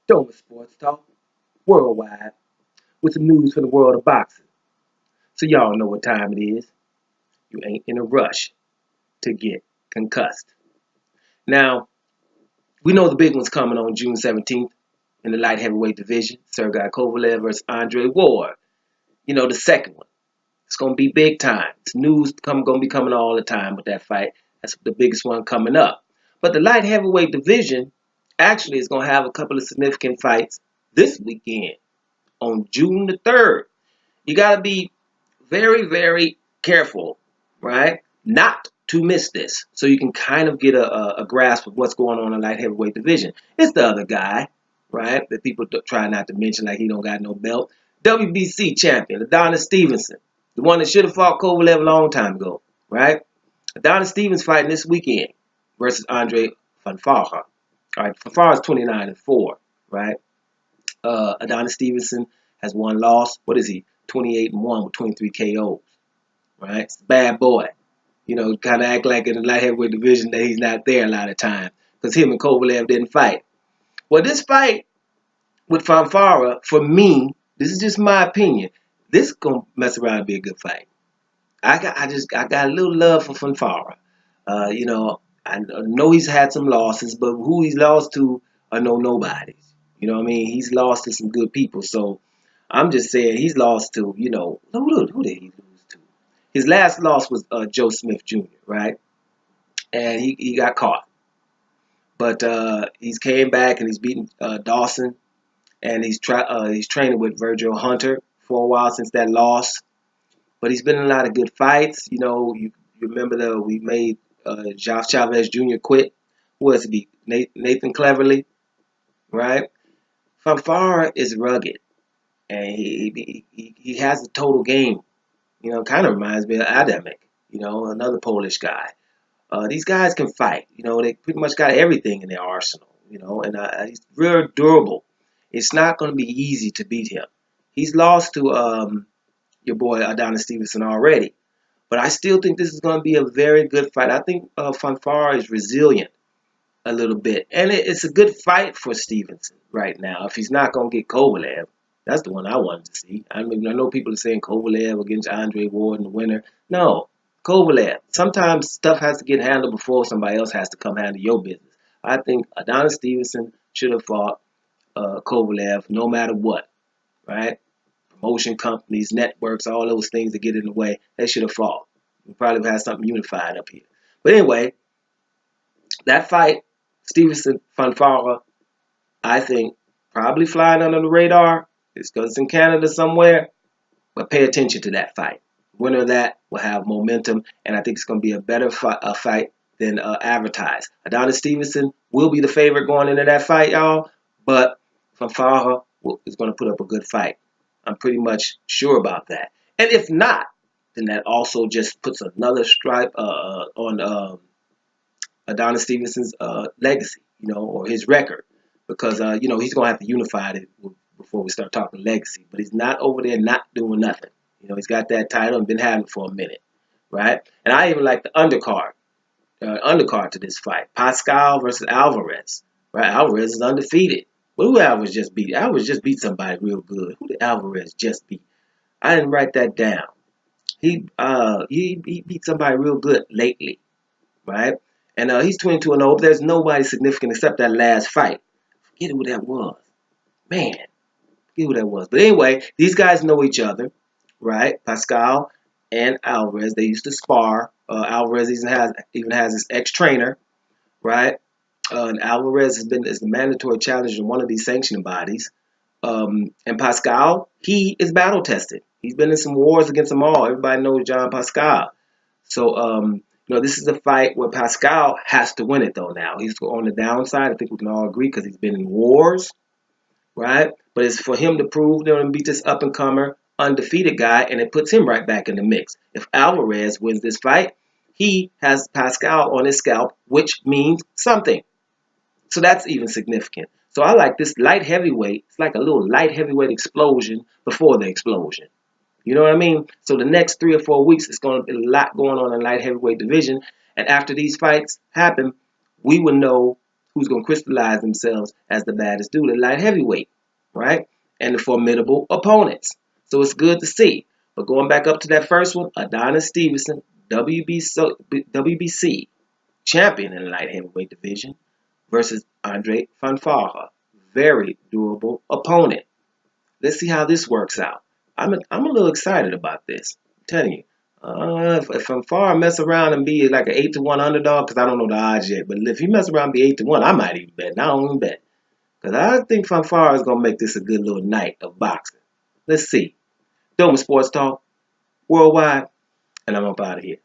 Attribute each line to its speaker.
Speaker 1: Dover Sports Talk worldwide with some news from the world of boxing. So y'all know what time it is. You ain't in a rush to get concussed. Now, we know the big one's coming on June 17th in the light heavyweight division. Sergey Kovalev versus Andrzej Ward. You know, the second one. It's going to be big time. It's news going to be coming all the time with that fight. That's the biggest one coming up. But the light heavyweight division actually is going to have a couple of significant fights this weekend on June the 3rd. You got to be very, very careful, right? Not to miss this. So you can kind of get a grasp of what's going on in the light heavyweight division. It's the other guy, right, that people try not to mention like he don't got no belt. WBC champion, Adonis Stevenson. The one that should have fought Kovalev a long time ago, right? Adonis Stevenson fighting this weekend versus Andrzej Fonfara. All right, Fonfara is 29-4, right? Adonis Stevenson has one loss. What is he? 28-1 with 23 KOs, right? It's a bad boy. You know, kind of act like in the light heavyweight division that he's not there a lot of times because him and Kovalev didn't fight. Well, this fight with Fonfara, for me, this is just my opinion. This gonna mess around and be a good fight. I got a little love for Fonfara. You know, I know he's had some losses, but who he's lost to are nobodies. You know what I mean? He's lost to some good people. So I'm just saying he's lost to, you know, who did he lose to? His last loss was Joe Smith Jr., right? And he got caught. But he's came back and he's beaten Dawson. And he's training with Virgil Hunter for a while since that loss. But he's been in a lot of good fights. You know, you remember we made Josh Chavez Jr. quit. Who was it? Nathan Cleverly, right? Fonfara is rugged, and he has a total game. You know, kind of reminds me of Adamic, you know, another Polish guy. These guys can fight. You know, they pretty much got everything in their arsenal. You know, and he's real durable. It's not going to be easy to beat him. He's lost to your boy Adonis Stevenson already. But I still think this is going to be a very good fight. I think Fonfara is resilient a little bit. And it's a good fight for Stevenson right now. If he's not going to get Kovalev, that's the one I wanted to see. I mean, I know people are saying Kovalev against Andrzej Ward in the winner. No, Kovalev. Sometimes stuff has to get handled before somebody else has to come handle your business. I think Adonis Stevenson should have fought Kovalev no matter what, right? Promotion companies, networks, all those things that get in the way, they should have fought. We probably would have something unified up here. But anyway, that fight, Stevenson, Fonfara, I think probably flying under the radar. It's because it's in Canada somewhere. But pay attention to that fight. Winner of that will have momentum, and I think it's going to be a better fight than advertised. Adonis Stevenson will be the favorite going into that fight, y'all. But Fonfara is going to put up a good fight. I'm pretty much sure about that. And if not, then that also just puts another stripe on Adonis Stevenson's legacy, you know, or his record. Because, you know, he's going to have to unify it before we start talking legacy. But he's not over there not doing nothing. You know, he's got that title and been having it for a minute, right? And I even like the undercard to this fight. Pascal versus Alvarez, right? Alvarez is undefeated. Who Alvarez just beat? Alvarez just beat somebody real good. Who did Alvarez just beat? I didn't write that down. He beat somebody real good lately, right? And he's 22-0. There's nobody significant except that last fight. Forget who that was. Man, forget who that was. But anyway, these guys know each other, right? Pascal and Alvarez. They used to spar. Alvarez even has his ex-trainer, right? And Alvarez is the mandatory challenger in one of these sanctioning bodies. And Pascal, he is battle tested. He's been in some wars against them all. Everybody knows John Pascal. So, you know, this is a fight where Pascal has to win it, though, now. He's on the downside. I think we can all agree because he's been in wars, right? But it's for him to prove they're going to beat this up-and-comer, undefeated guy, and it puts him right back in the mix. If Alvarez wins this fight, he has Pascal on his scalp, which means something. So that's even significant. So I like this light heavyweight. It's like a little light heavyweight explosion before the explosion. You know what I mean? So the next 3 or 4 weeks, it's going to be a lot going on in the light heavyweight division. And after these fights happen, we will know who's going to crystallize themselves as the baddest dude at light heavyweight, right? And the formidable opponents. So it's good to see. But going back up to that first one, Adonis Stevenson, WBC champion in the light heavyweight division versus Andrzej Fonfara. Very durable opponent. Let's see how this works out. I'm a little excited about this. I'm telling you. If Fonfara mess around and be like an 8-1 underdog, because I don't know the odds yet, but if he mess around and be 8-1, I might even bet. And I don't even bet. Because I think Fonfara is going to make this a good little night of boxing. Let's see. Doma Sports Talk, worldwide, and I'm up out of here.